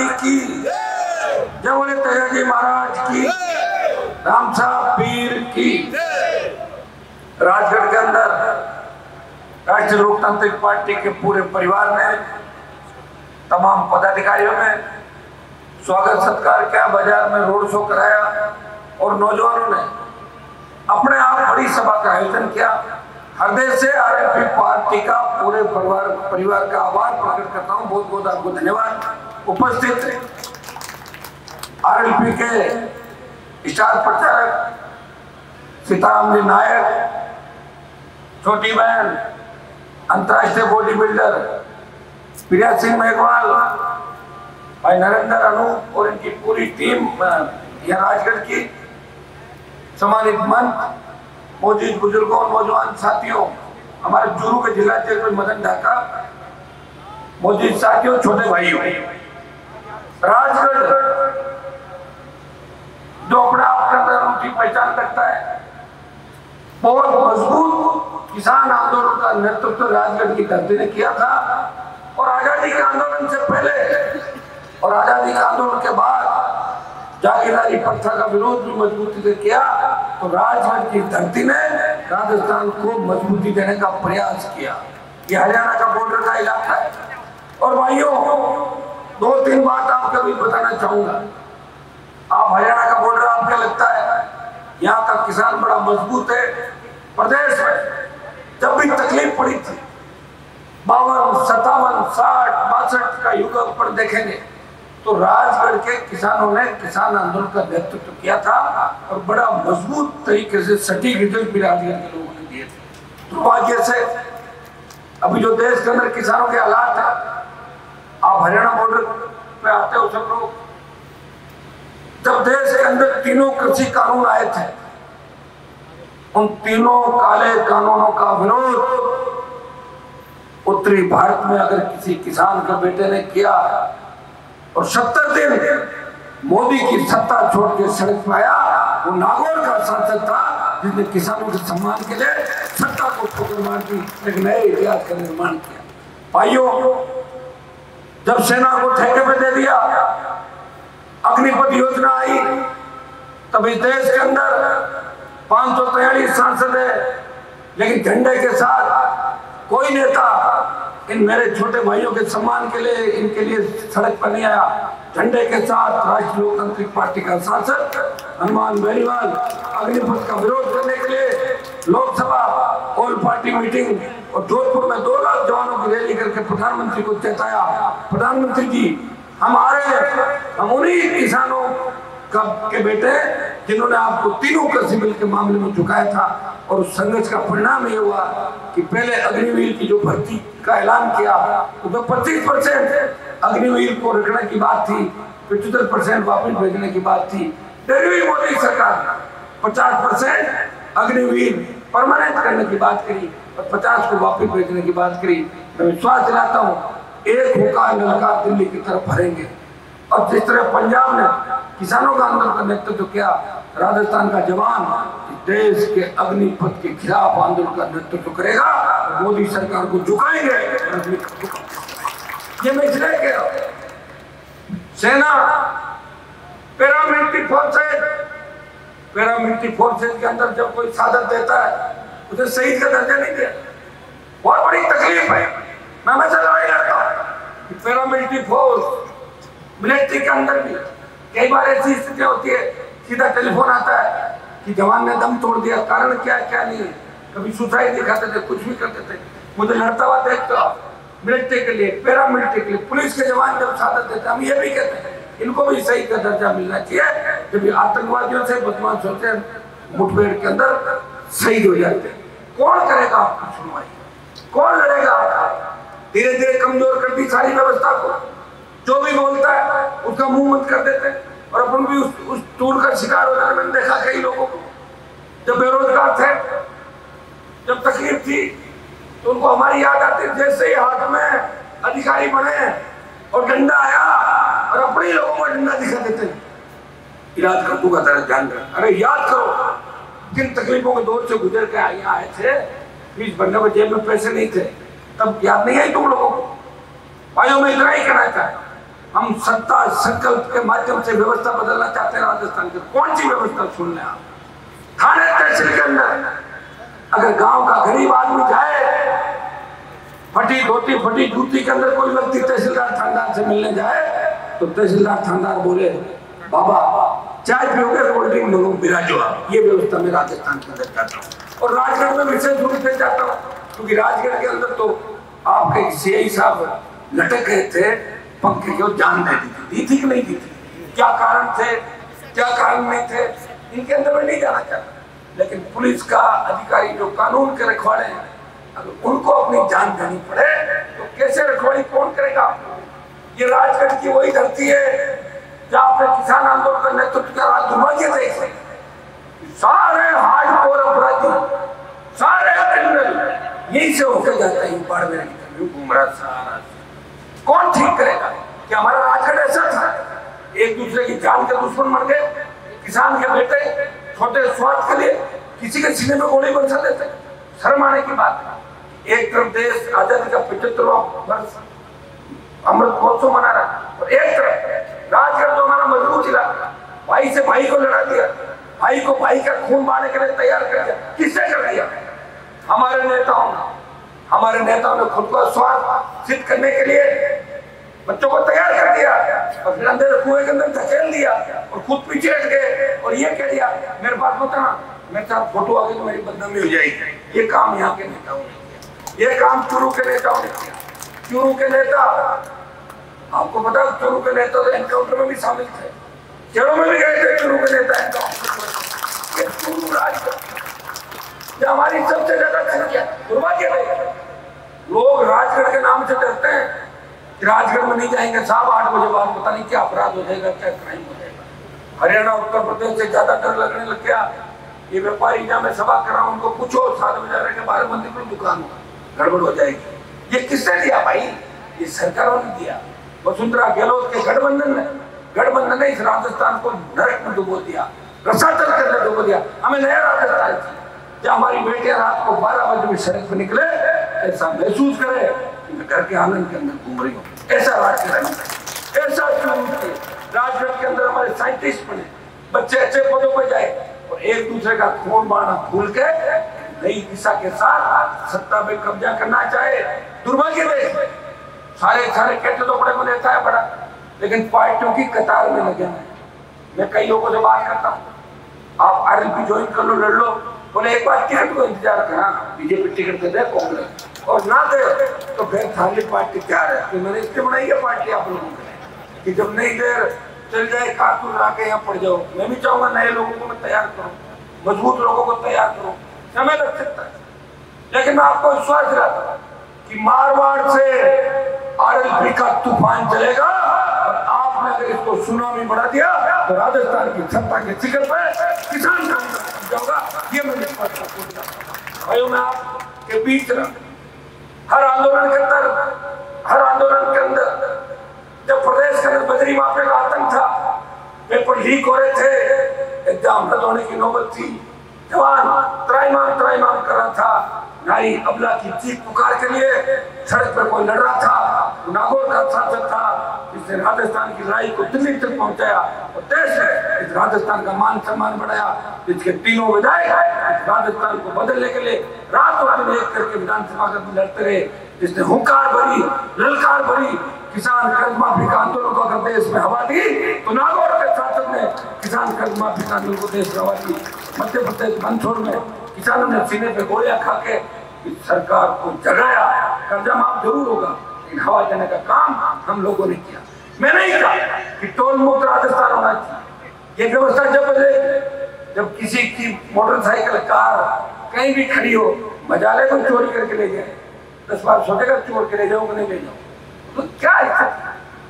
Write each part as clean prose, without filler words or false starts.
जी की जय, बोले तेजा जी महाराज की, राम साहब पीर की। राजगढ़ के अंदर राष्ट्रीय लोकतांत्रिक पार्टी के पूरे परिवार ने, तमाम पदाधिकारियों ने स्वागत सत्कार किया, बाजार में रोड शो कराया और नौजवानों ने अपने आप बड़ी सभा का आयोजन किया। हृदय से आरएलपी पार्टी का पूरे परिवार का आभार प्रकट करता हूँ। बहुत बहुत आपको धन्यवाद। उपस्थित आरएलपी के स्टार प्रचारक सीताराम जी नायक, छोटी बहन अंतर्राष्ट्रीय बॉडी बिल्डर प्रिया सिंह मेघवाल, भाई नरेंद्र अनूप और इनकी पूरी टीम, यह राजगढ़ की सम्मानित मंच, मौजूद बुजुर्गों, नौजवान साथियों, हमारे चूरू के जिला अध्यक्ष मदन ढाका, मौजूद साथियों, छोटे भाइयों, राजगढ़ जो अपने आप के अंदर अनूठी पहचान रखता है, बहुत मजबूत किसान आंदोलन का नेतृत्व राजगढ़ की धरती ने किया था। और आजादी के आंदोलन से पहले और आजादी के आंदोलन के बाद जागीरदारी प्रथा का विरोध भी मजबूती से किया। तो राजगढ़ की धरती ने राजस्थान को मजबूती देने का प्रयास किया। ये हरियाणा का बॉर्डर का इलाका है। और भाइयों, 2-3 बात आपको भी बताना चाहूंगा। आप हरियाणा का बॉर्डर आपको लगता है यहाँ का किसान बड़ा मजबूत है। प्रदेश में जब भी तकलीफ पड़ी थी 52, 57, 60, 62 का युग पर देखेंगे तो राजगढ़ के किसानों ने किसान आंदोलन का नेतृत्व किया था और बड़ा मजबूत तरीके से सटीक रिजल्ट भी राजगढ़ के लोगों ने दिए थे। दुर्भाग्य से अभी जो देश के अंदर किसानों के हालात है, आप हरियाणा बॉर्डर पे आते हो सब लोग, जब देश के अंदर 3 कृषि कानून आए थे, उन 3 काले कानूनों का विरोध उत्तरी भारत में अगर किसी किसान के बेटे ने किया और 70 दिन मोदी की सत्ता छोड़ के सड़क पर आया, वो नागौर का सांसद था जिसने किसानों के सम्मान के लिए सत्ता को ठोकर मार दी, एक नए इतिहास का निर्माण किया। भाइयों, जब सेना को ठेके पे दे दिया, अग्निपथ योजना आई, तब इस देश के अंदर 543 सांसद है, लेकिन झंडे के साथ कोई नेता इन मेरे छोटे भाइयों के सम्मान के लिए इनके लिए सड़क पर नहीं आया। झंडे के साथ राष्ट्रीय लोकतांत्रिक पार्टी का सांसद हनुमान बेनीवाल अग्निपथ का विरोध करने के लिए लोकसभा ऑल पार्टी मीटिंग और जोधपुर में 2 लाख जवानों की रैली करके प्रधानमंत्री को चेताया, प्रधानमंत्री जी हम आ रहे हैं, हम उन्हीं किसानों के बेटे जिन्होंने आपको 3 कृषि बिल के मामले में झुकाया था। और उस संघर्ष का परिणाम ये हुआ कि पहले अग्निवीर की जो भर्ती का ऐलान किया तो 25% अग्निवीर को रखने की बात थी, 75% वापस भेजने की बात थी। फिर भी मोदी सरकार 50% अग्निवीर परमानेंट करने की बात करी और 50 को वापस भेजने की बात करी। मैं विश्वास दिलाता हूँ एक होगा नलका दिल्ली की तरफ भरेंगे। और जिस तरह पंजाब ने किसानों का आंदोलन का नेतृत्व किया, राजस्थान का जवान देश के अग्निपथ के खिलाफ आंदोलन का नेतृत्व करेगा, मोदी सरकार को झुकाएंगे। ये मैं इसलिए कह रहा हूं, सेना पैरामिलिट्री फोर्सेज के अंदर जब कोई साधन देता है उसे शहीद का दर्जा नहीं दिया, बहुत बड़ी तकलीफ है। मैं हमेशा लड़ाई लड़ता हूँ। पैरामिलिट्री फोर्स मिलिट्री के अंदर भी कई बार ऐसी स्थितियां होती है, सीधा टेलीफोन आता है कि जवान ने दम तोड़ दिया, कारण क्या है क्या नहीं है। कभी सुसाइड दिखाते थे, कुछ भी करते थे। मुझे लड़ता हुआ देखते हो मिलिट्री के लिए, पैरामिलिट्री के लिए, पुलिस के जवान जब साधन देते हम ये भी कहते हैं इनको भी शहीद का दर्जा मिलना चाहिए। जब ये आतंकवादियों से बदमाशों से मुठभेड़ के अंदर शहीद हो जाते हैं, कौन करेगा आपकी सुनवाई, कौन लड़ेगा? धीरे धीरे कमजोर कर दी सारी व्यवस्था को। जो भी बोलता है उसका मुंह बंद कर देते हैं और अपन भी उस टूर का शिकार हो जाने। मैंने देखा कई लोगों को, जब बेरोजगार थे, जब तकलीफ थी, तो उनको हमारी याद आती। जैसे ही हाथ में अधिकारी बने और डंडा आया और अपने ही लोगों को डंडा दिखा देते, इलाज कर दूंगा तेरा, ध्यान रख। अरे याद करो किन तकलीफों के दौर से गुजर के यहाँ आए थे। फीस भरने में जेब में पैसे नहीं थे, तब याद नहीं आई तुम लोगों को? भाइयों मैं इतना ही कहना चाहता, हम सत्ता संकल्प के माध्यम से व्यवस्था बदलना चाहते हैं राजस्थान की। कौन सी व्यवस्था सुन लें आप? थाने तहसील के अंदर अगर गांव का गरीब आदमी जाए, फटी धोती फटी जूती के अंदर कोई व्यक्ति तहसीलदार थानेदार से मिलने जाए तो तहसीलदार थानेदार बोले बाबा चाय पियोगे कोल्ड ड्रिंक लोगों बिराजो आप। ये व्यवस्था मैं राजस्थान के अंदर चाहता हूँ और राजगढ़ में विशेष रूप से चाहता हूँ क्योंकि राजगढ़ के अंदर तो आपके सीआई साहब लटक गए थे पंखे को, जान दे दी थी कि नहीं दी थी? क्या कारण थे, क्या कारण नहीं थे, इनके अंदर में नहीं जाना चाहता। लेकिन पुलिस का अधिकारी जो कानून के रखवाले हैं, अगर उनको अपनी जान देनी पड़े तो कैसे रखवाली कौन करेगा? ये राजगढ़ की वही धरती है जहाँ पे किसान आंदोलन का नेतृत्व कर रहा दुर्भाग्य देख सारे हार्डकोर अपराधी, सारे क्रिमिनल यही से होकर जाते हैं बाड़मेर की घूमरा सारा। कौन ठीक करेगा कि हमारा राजगढ़ ऐसा था? एक दूसरे की जान के दुश्मन मर गए, किसान के बेटे छोटे स्वार्थ के लिए किसी के सीने में गोली बरसा देते। शर्म आने की बात है। एक तरफ देश आजादी का 75वां वर्ष अमृत महोत्सव मना रहा और एक तरफ राजगढ़ जो हमारा मजबूत इलाका, भाई से भाई को लड़ा दिया, भाई को भाई का खून बहाने के लिए तैयार कर दिया। किसने कर दिया? हमारे नेताओं ने खुद को स्वार्थ सिद्ध करने के लिए बच्चों को तैयार कर दिया और फिर अंदर कुएं के अंदर धकेल दिया और खुद पीछे हट गए और ये कह दिया मेरे पास बताना, मेरे साथ फोटो आ गई तो मेरी बदनामी हो जाएगी। ये काम यहाँ के नेताओं ने किया, ये काम चूरू के नेताओं ने किया। चूरू के नेता, आपको पता चूरू के नेता तो एनकाउंटर में भी शामिल थे, जेलों में भी गए थे चूरू के नेता एनकाउंटर। ये चूरू राजगढ़ हमारी सबसे ज्यादा संख्या, दुर्भाग्य है लोग राजगढ़ के नाम से डरते हैं कि राजगढ़ में नहीं जाएंगे साहब 8 बजे बाद पता नहीं क्या अपराध हो जाएगा, क्या क्राइम हो जाएगा। हरियाणा उत्तर प्रदेश से ज्यादा डर लगने लग गया। ये व्यापारी जहाँ मैं सभा कर रहा हूँ उनको पूछो 7 बजे के 12 बंद करो दुकान, गड़बड़ हो जाएगी। ये किसने दिया भाई? ये सरकारों ने दिया। वसुंधरा गहलोत के गठबंधन ने इस राजस्थान को नरक में डुबो दिया, रसातल के अंदर डुबो दिया। हमें नया राजस्थान चाहिए जहाँ हमारी बेटियां रात को 12 बजे में सड़क पर निकले ऐसा महसूस करे कि मैं घर के आंगन के अंदर घूम रही हूँ। ऐसा राजगढ़, ऐसा राजगढ़ के अंदर हमारे साइंटिस्ट बने, बच्चे अच्छे पदों पर जाए और एक दूसरे का खून बहाना भूल के नई दिशा के साथ सत्ता पे कब्जा करना चाहे। दुर्भाग्य देश सारे कहते तो बड़े को नेता है बड़ा, लेकिन पार्टियों की कतार में लगे हैं। मैं कई लोगों से बात करता हूँ, आप आरएलपी ज्वाइन कर लो, लड़ लो, बोले एक बार टिकट को इंतजार करा, बीजेपी टिकट दे दे कांग्रेस, और ना दे तो फिर थाली पार्टी क्या है। तो मैंने इसलिए बनाई है पार्टी आप लोगों को कि जब नहीं देर चल जाए कारतूस ला के यहाँ पड़ जाओ। मैं भी चाहूंगा नए लोगों को मैं तैयार करूँ, मजबूत लोगों को तैयार करूँ, समय लग सकता है, लेकिन मैं आपको विश्वास दिलाता हूँ कि मारवाड़ से आरएलपी का तूफान चलेगा और आपने अगर इसको सुनामी बढ़ा दिया तो राजस्थान की सत्ता के शिखर पर किसान जाऊंगा। ये मैं भाइयों में आपके बीच रहा। हर आंदोलन के अंदर जब प्रदेश के अंदर बजरी माफिया का आतंक था, पेपर लीक हो रहे थे, एग्जाम रद्द होने की नौबत थी, जवान त्राईमाम कर रहा था, नारी अबला की चीख पुकार के लिए सड़क पर कोई लड़ रहा था, नागौर का सांसद था जिसने राजस्थान की लड़ाई को दिल्ली तक पहुंचाया और देश है इस राजस्थान का मान सम्मान बढ़ाया, जिसके तीनों विधायक राजस्थान को बदलने के लिए रात और दिन एक करके विधानसभा में लड़ते रहे, जिसने हुंकार भरी ललकार भरी किसान कर्ज माफी का आंदोलन को अगर देश में हवा दी तो नागौर के सांसद ने किसान कर्ज माफी का आंदोलन को देश में हवा दी। मध्य प्रदेश मंदसौर में किसानों ने सीने पे गोलियां खा के सरकार को जगाया, कर्जा माफ जरूर होगा लेकिन हवा देने का काम हम लोगों ने किया। मैं नहीं कहा कि टोल मुक्त राजस्थान होना चाहिए, ये व्यवस्था जब बदले जब किसी की मोटरसाइकिल कार कहीं भी खड़ी हो, मजाले को चोरी करके ले जाए, 10 बार सोचेगा चोर के ले जाऊंगा नहीं ले जाऊँ, तो क्या है?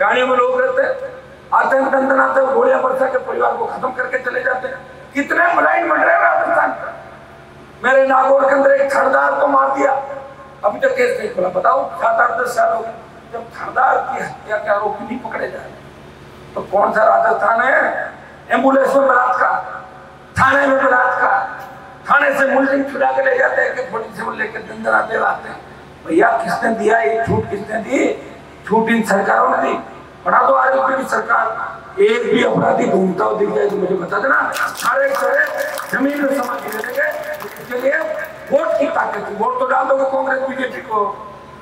गाड़ियों में लोग रहते हैं, आते हैं दंदन आते हैं, गोलियां बरसा के परिवार को खत्म करके चले जाते हैं। कितने ब्लाइंड बन रहे हैं राजस्थान का। मेरे नागौर के अंदर एक थानेदार को मार दिया, अभी तक केस नहीं खुला। बताओ 7-8-10 साल हो गए, जब थानेदार की हत्या के आरोपी नहीं पकड़े जाए तो कौन सा राजस्थान है? एम्बुलेंस में बलात्कार, थाने में बलात्कार, थाने से मुलजिम छुड़ा के ले जाते हैं कि पुलिस से लेकर दंदन आते हैं। भैया किसने दिया ये छूट? किसने दी छूट? इन सरकारों ने दी। बना दो आरएलपी की सरकार। एक भी अपराधी घूमता हुआ दिख जाए तो मुझे बता देना, सारे जमीन में समा के ले लेंगे। इसके लिए वोट की ताकत है। वोट तो डाल दोगे कांग्रेस बीजेपी को,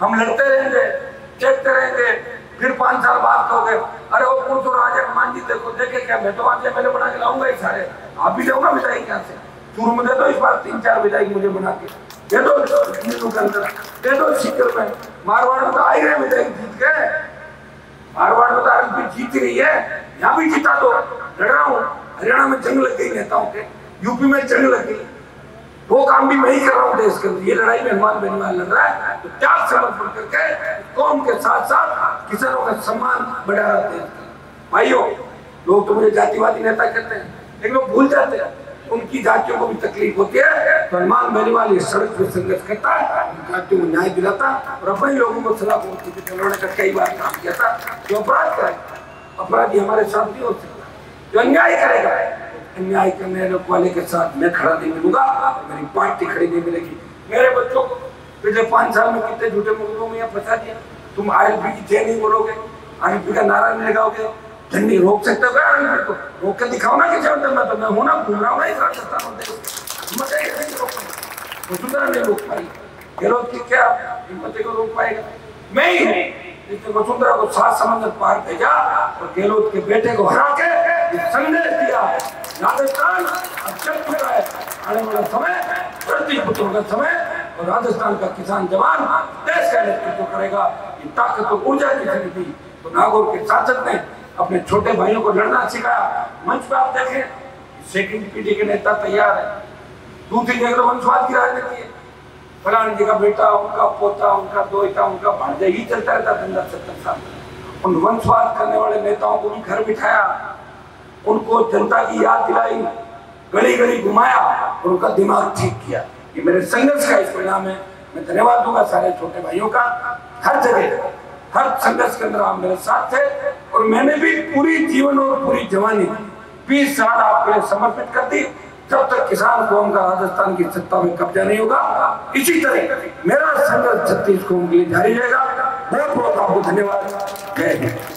हम लड़ते रहेंगे, देखते रहेंगे, फिर 5 साल बाद कहोगे अरे वो पुरुष और राजा हनुमान जी देखो देखे क्या, मैं तो आज मैंने बना के लाऊंगा ही सारे। आप भी जाओ ना विधायक यहाँ से, चूरू में दे दो इस बार 3-4 विधायक मुझे बना के दे दो, के अंदर दे दो, सीकर में। मारवाड़ में तो आ ही रहे विधायक जीत गए, मारवाड़ में तो आरएलपी जीत रही है, यहाँ भी जीता दो, लड़ रहा हूँ। हरियाणा में जंग लग गई नेताओं के, यूपी में जंग लग गई, वो काम भी मैं ही कर रहा हूँ देश के अंदर। ये लड़ाई में हनुमान बेनीवाल लड़ रहा है, तो त्याग समर्पण करके कौम के साथ साथ किसानों का सम्मान बढ़ा रहा है। भाइयों, लोग तो मुझे जातिवादी नेता कहते हैं, लेकिन वो भूल जाते हैं उनकी जातियों को भी तकलीफ होती है। तो हनुमान बेनीवाल ये सड़क पर संघर्ष करता है, जातियों को न्याय दिलाता और अपने लोगों को सलाह होती है। उन्होंने कई बार काम किया था, जो अपराध करेगा अपराधी हमारे साथ नहीं हो सकता, जो अन्याय करेगा अन्याय करने वाले के साथ मैं खड़ा नहीं मिलूंगा, मेरी पार्टी खड़ी नहीं मिलेगी। मेरे बच्चों को पिछले 5 साल में कितने झूठे मुकदमों में यहाँ फंसा दिया। तुम आरएलपी की जय नहीं बोलोगे, आरएलपी का नारा नहीं लगाओगे, झंडी रोक सकते हो क्या? आरएलपी को रोक के दिखाओ ना कि मैं तो मैं हूं ना, घूम रहा हूँ ना इस राजस्थान में, वसुंधरा नहीं रोक पाई, गहलोत की क्या हिम्मत को रोक पाएगा? मैं ही हूँ वसुंधरा को 7 समंदर पार भेजा और गहलोत के बेटे को हरा के संदेश दिया, राजस्थान अब चल फिरा है, आने वाला समय धरती पुत्रों का समय और राजस्थान का किसान जवान देश का नेतृत्व करेगा। ये ताकत और ऊर्जा किसने दी? तो नागौर के सांसद ने अपने छोटे भाइयों को लड़ना सिखाया। मंच पे आप देखें, सेकंड पीढ़ी के नेता तैयार है। दूसरी जगह वंशवाद की राजनीति है, फलाने जी का बेटा, उनका पोता, उनका दोहिता, उनका भांजा ही चलता रहता 15-70 साल। उन वंशवाद करने वाले नेताओं को भी घर बिठाया, उनको जनता की याद दिलाई, गली गली घुमाया और उनका दिमाग ठीक किया। ये मेरे संघर्ष का इस परिणाम है। मैं धन्यवाद दूंगा सारे छोटे भाइयों का। हर जगह हर संघर्ष के अंदर आप मेरे साथ थे और मैंने भी पूरी जीवन और पूरी जवानी 20 साल आपके लिए समर्पित कर दी। जब तक किसान कौम का राजस्थान की सत्ता में कब्जा नहीं होगा, इसी तरह मेरा संघर्ष 36 कौम के लिए जारी रहेगा। बहुत बहुत आपको धन्यवाद। जय हिंद।